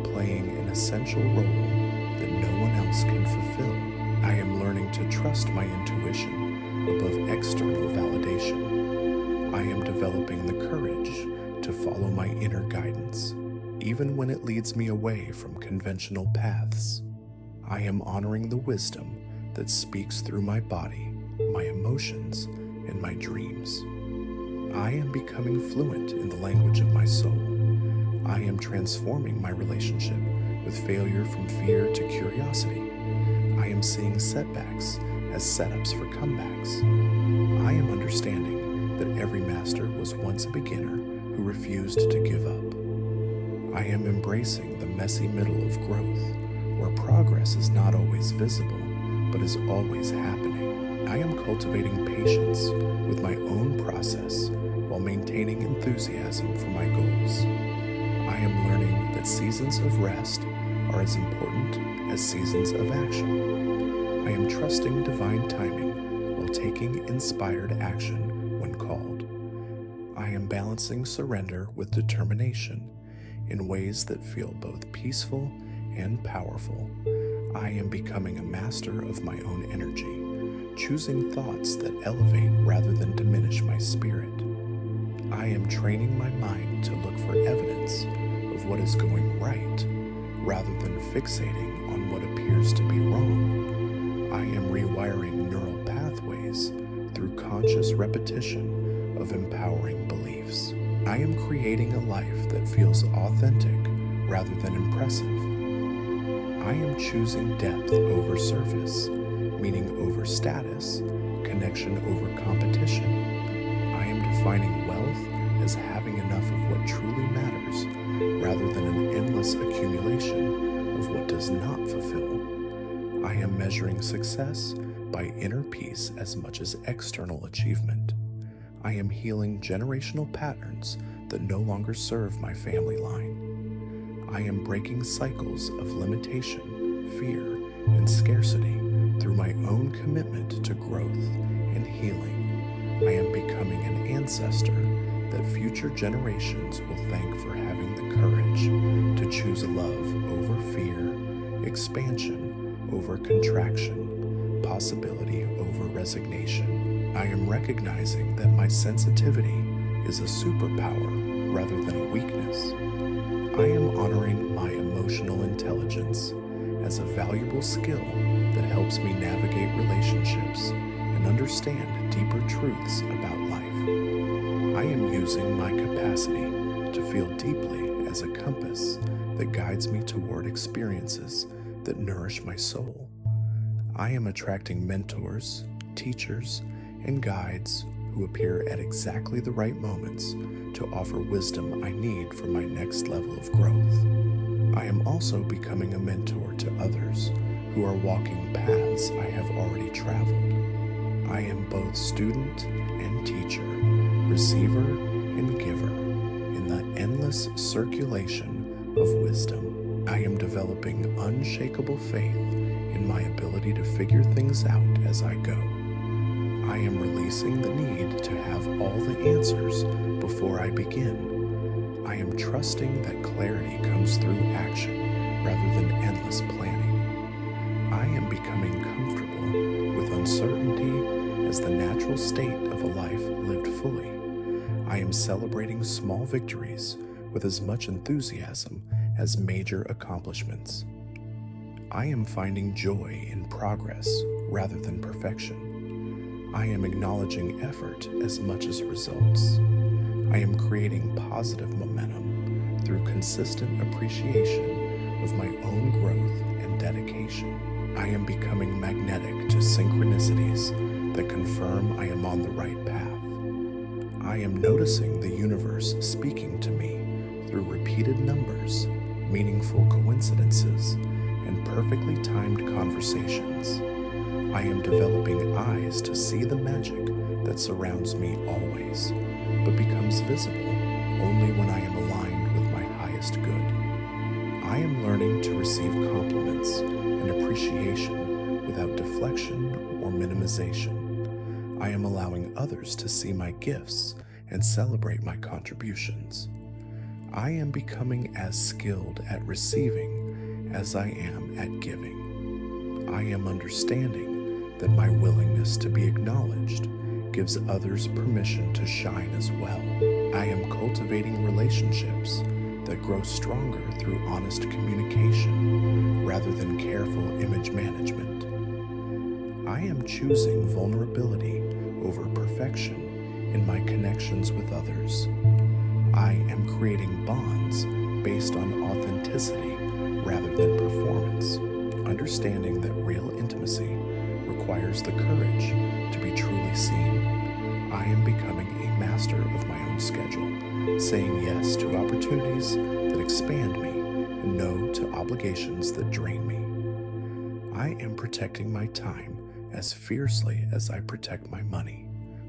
playing an essential role that no one else can fulfill. I am learning to trust my intuition above external validation. I am developing the courage to follow my inner guidance, even when it leads me away from conventional paths. I am honoring the wisdom that speaks through my body, my emotions, and my dreams. I am becoming fluent in the language of my soul. I am transforming my relationship with failure from fear to curiosity. I am seeing setbacks as setups for comebacks. I am understanding that every master was once a beginner who refused to give up. I am embracing the messy middle of growth, where progress is not always visible, but is always happening. I am cultivating patience with my own process while maintaining enthusiasm for my goals. I am learning that seasons of rest are as important as seasons of action. I am trusting divine timing while taking inspired action when called. I am balancing surrender with determination in ways that feel both peaceful and powerful. I am becoming a master of my own energy, choosing thoughts that elevate rather than diminish my spirit. I am training my mind to look for evidence of what is going right rather than fixating on what appears to be wrong. I am rewiring neural pathways through conscious repetition of empowering beliefs. I am creating a life that feels authentic rather than impressive. I am choosing depth over surface, meaning over status, connection over competition. I am defining wealth as having enough of what truly matters rather than an endless accumulation of what does not fulfill. I am measuring success by inner peace as much as external achievement. I am healing generational patterns that no longer serve my family line. I am breaking cycles of limitation, fear, and scarcity through my own commitment to growth and healing. I am becoming an ancestor that future generations will thank for having the courage to choose love over fear, expansion over contraction, possibility over resignation. I am recognizing that my sensitivity is a superpower rather than a weakness. I am honoring my emotional intelligence as a valuable skill that helps me navigate relationships and understand deeper truths about life. I am using my capacity to feel deeply as a compass that guides me toward experiences that nourish my soul. I am attracting mentors, teachers, and guides who appear at exactly the right moments to offer wisdom I need for my next level of growth. I am also becoming a mentor to others who are walking paths I have already traveled. I am both student and teacher, receiver and giver in the endless circulation of wisdom. I am developing unshakable faith in my ability to figure things out as I go. I am releasing the need to have all the answers before I begin. I am trusting that clarity comes through action rather than endless planning. I am becoming comfortable with uncertainty as the natural state of a life lived fully. I am celebrating small victories with as much enthusiasm as major accomplishments. I am finding joy in progress rather than perfection. I am acknowledging effort as much as results. I am creating positive momentum through consistent appreciation of my own growth and dedication. I am becoming magnetic to synchronicities that confirm I am on the right path. I am noticing the universe speaking to me through repeated numbers, meaningful coincidences, and perfectly timed conversations. I am developing eyes to see the magic that surrounds me always, but becomes visible only when I am aligned with my highest good. I am learning to receive compliments and appreciation without deflection or minimization. I am allowing others to see my gifts and celebrate my contributions. I am becoming as skilled at receiving as I am at giving. I am understanding that my willingness to be acknowledged gives others permission to shine as well. I am cultivating relationships that grow stronger through honest communication rather than careful image management. I am choosing vulnerability over perfection in my connections with others. I am creating bonds based on authenticity rather than performance, understanding that real intimacy requires the courage to be truly seen. I am becoming a master of my own schedule, saying yes to opportunities that expand me and no to obligations that drain me. I am protecting my time as fiercely as I protect my money,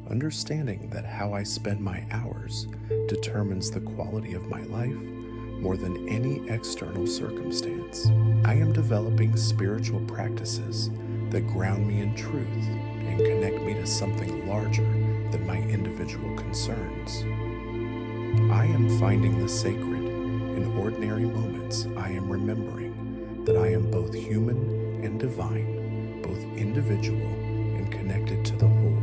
understanding that how I spend my hours determines the quality of my life, more than any external circumstance. I am developing spiritual practices that ground me in truth and connect me to something larger than my individual concerns. I am finding the sacred in ordinary moments. I am remembering that I am both human and divine, both individual and connected to the whole,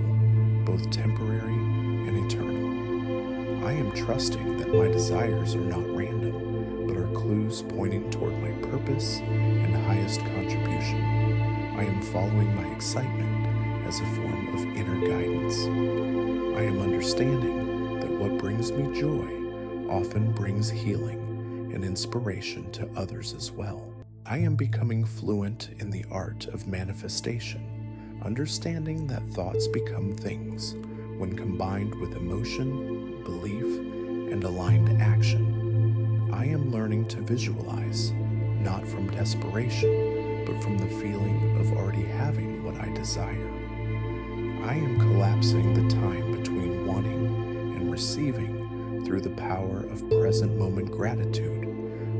both temporary and eternal. I am trusting that my desires are not random, but are clues pointing toward my purpose and highest contribution. I am following my excitement as a form of inner guidance. I am understanding that what brings me joy often brings healing and inspiration to others as well. I am becoming fluent in the art of manifestation, understanding that thoughts become things when combined with emotion, belief, and aligned action. I am learning to visualize, not from desperation, but from the feeling of already having what I desire. I am collapsing the time between wanting and receiving through the power of present moment gratitude.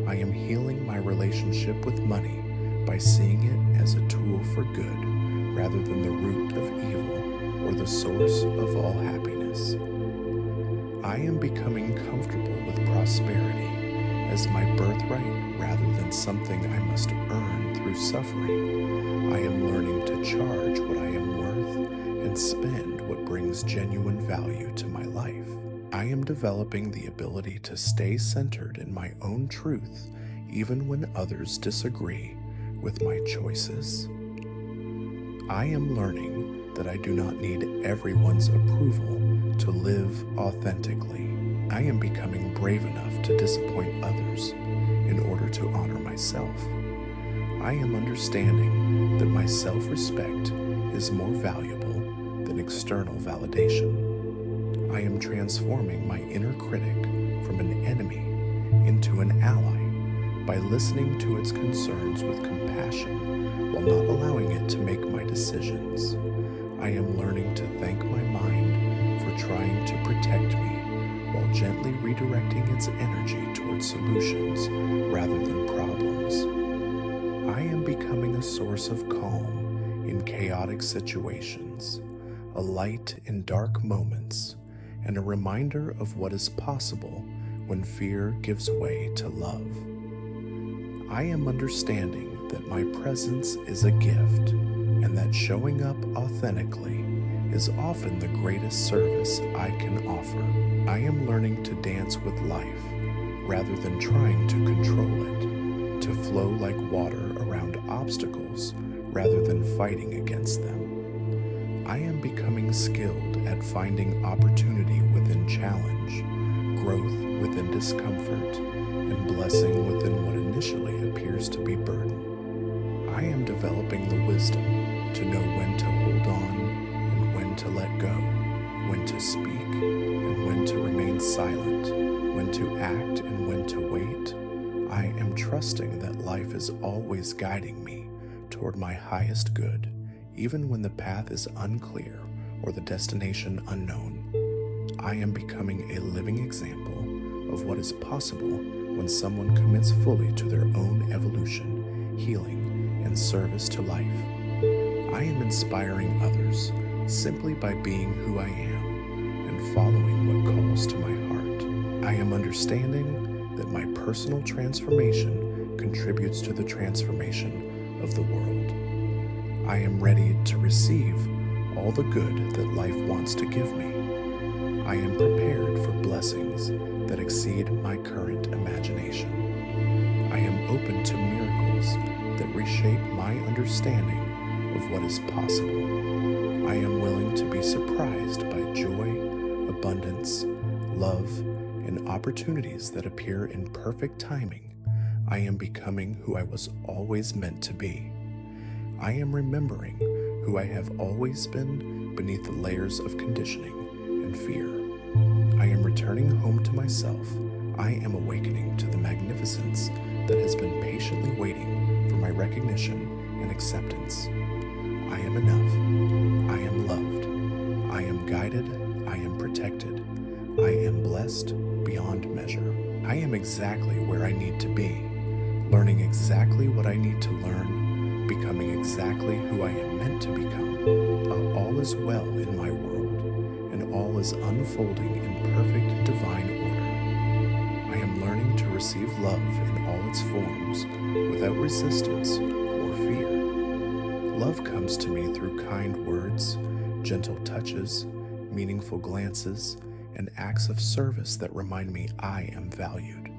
I am healing my relationship with money by seeing it as a tool for good rather than the root of evil or the source of all happiness. I am becoming comfortable with prosperity as my birthright rather than something I must earn through suffering. I am learning to charge what I am worth and spend what brings genuine value to my life. I am developing the ability to stay centered in my own truth even when others disagree with my choices. I am learning that I do not need everyone's approval to live authentically. I am becoming brave enough to disappoint others in order to honor myself. I am understanding that my self-respect is more valuable than external validation. I am transforming my inner critic from an enemy into an ally by listening to its concerns with compassion while not allowing it to make my decisions. I am learning to thank my mind for trying to protect me while gently redirecting its energy towards solutions rather than problems. I am becoming a source of calm in chaotic situations, a light in dark moments, and a reminder of what is possible when fear gives way to love. I am understanding that my presence is a gift and that showing up authentically is often the greatest service I can offer. I am learning to dance with life rather than trying to control it, to flow like water around obstacles rather than fighting against them. I am becoming skilled at finding opportunity within challenge, growth within discomfort, and blessing within what initially appears to be burden. I am developing the wisdom to know when to hold on and when to let go, when to speak and when to remain silent, when to act and when to wait. I am trusting that life is always guiding me toward my highest good, even when the path is unclear or the destination unknown. I am becoming a living example of what is possible when someone commits fully to their own evolution, healing, and service to life. I am inspiring others simply by being who I am and following what calls to my heart. I am understanding that my personal transformation contributes to the transformation of the world. I am ready to receive all the good that life wants to give me. I am prepared for blessings that exceed my current imagination. I am open to miracles that reshape my understanding of what is possible. I am willing to be surprised by joy, abundance, love, and opportunities that appear in perfect timing. I am becoming who I was always meant to be. I am remembering who I have always been beneath the layers of conditioning and fear. I am returning home to myself. I am awakening to the magnificence that has been patiently waiting for my recognition and acceptance. I am enough. I am loved. I am guided. I am protected. I am blessed beyond measure. I am exactly where I need to be, learning exactly what I need to learn, becoming exactly who I am meant to become. All is well in my world, and all is unfolding in perfect divine order. I am learning to receive love in all its forms without resistance or fear. Love comes to me through kind words, gentle touches, meaningful glances, and acts of service that remind me I am valued.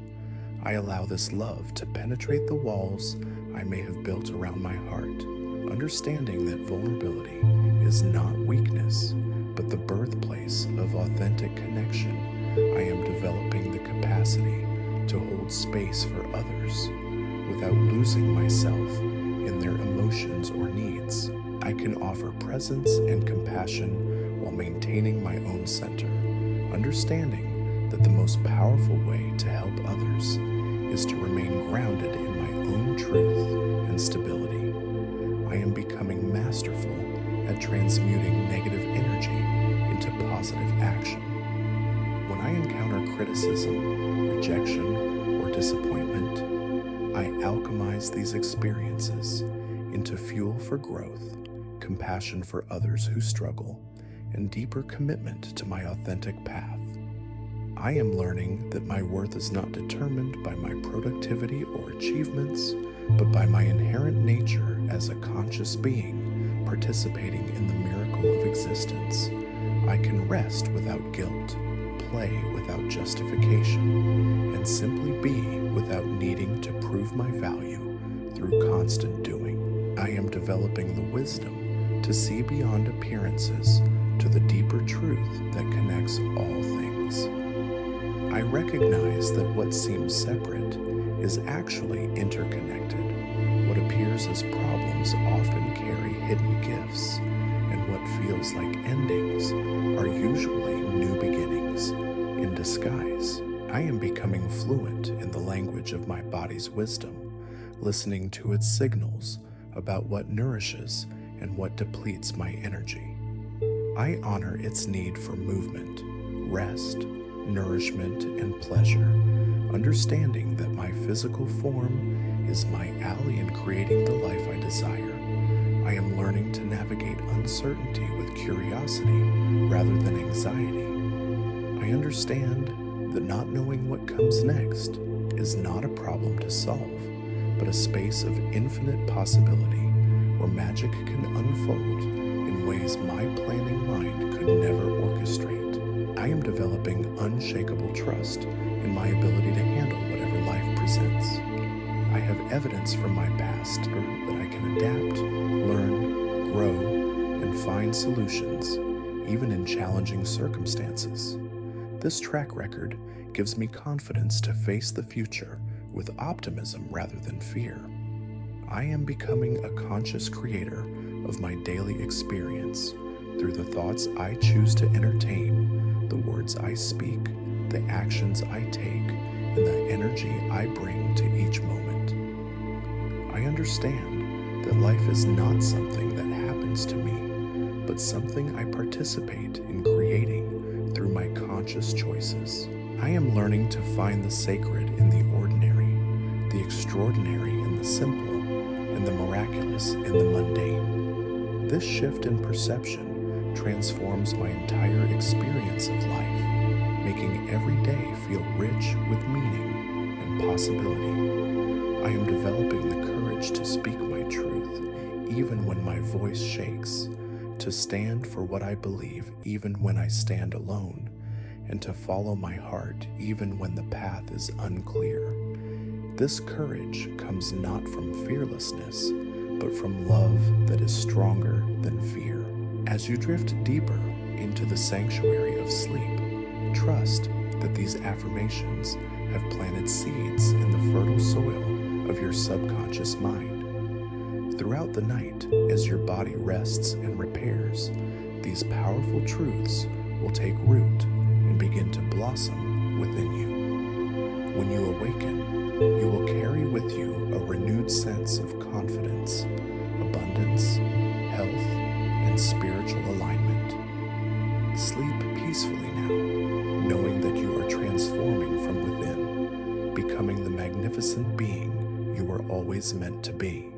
I allow this love to penetrate the walls I may have built around my heart, understanding that vulnerability is not weakness, but the birthplace of authentic connection. I am developing the capacity to hold space for others without losing myself in their emotions or needs. I can offer presence and compassion while maintaining my own center, understanding that the most powerful way to help others is to remain grounded in my own truth and stability. I am becoming masterful at transmuting negative energy into positive action. When I encounter criticism, rejection, or disappointment, I alchemize these experiences into fuel for growth, compassion for others who struggle, and deeper commitment to my authentic path. I am learning that my worth is not determined by my productivity or achievements, but by my inherent nature as a conscious being participating in the miracle of existence. I can rest without guilt, play without justification, and simply be without needing to prove my value through constant doing. I am developing the wisdom to see beyond appearances to the deeper truth that connects all things. I recognize that what seems separate is actually interconnected. What appears as problems often carry hidden gifts, and what feels like endings are usually new beginnings in disguise. I am becoming fluent in the language of my body's wisdom, listening to its signals about what nourishes and what depletes my energy. I honor its need for movement, rest, nourishment, and pleasure, understanding that my physical form is my ally in creating the life I desire. I am learning to navigate uncertainty with curiosity rather than anxiety. I understand that not knowing what comes next is not a problem to solve, but a space of infinite possibility where magic can unfold in ways my planning mind could never orchestrate. I am developing unshakable trust in my ability to handle whatever life presents. I have evidence from my past that I can adapt, learn, grow, and find solutions, even in challenging circumstances. This track record gives me confidence to face the future with optimism rather than fear. I am becoming a conscious creator of my daily experience through the thoughts I choose to entertain, the words I speak, the actions I take, and the energy I bring to each moment. I understand that life is not something that happens to me, but something I participate in creating through my conscious choices. I am learning to find the sacred in the ordinary, the extraordinary in the simple, and the miraculous in the mundane. This shift in perception transforms my entire experience of life, making every day feel rich with meaning and possibility. I am developing the courage to speak my truth, even when my voice shakes, to stand for what I believe even when I stand alone, and to follow my heart even when the path is unclear. This courage comes not from fearlessness, but from love that is stronger than fear. As you drift deeper into the sanctuary of sleep, trust that these affirmations have planted seeds in the fertile soil of your subconscious mind. Throughout the night, as your body rests and repairs, these powerful truths will take root and begin to blossom within you. When you awaken, you will carry with you a renewed sense of confidence, abundance, health, and spiritual alignment. Sleep peacefully now, knowing that you are transforming from within, magnificent being you were always meant to be.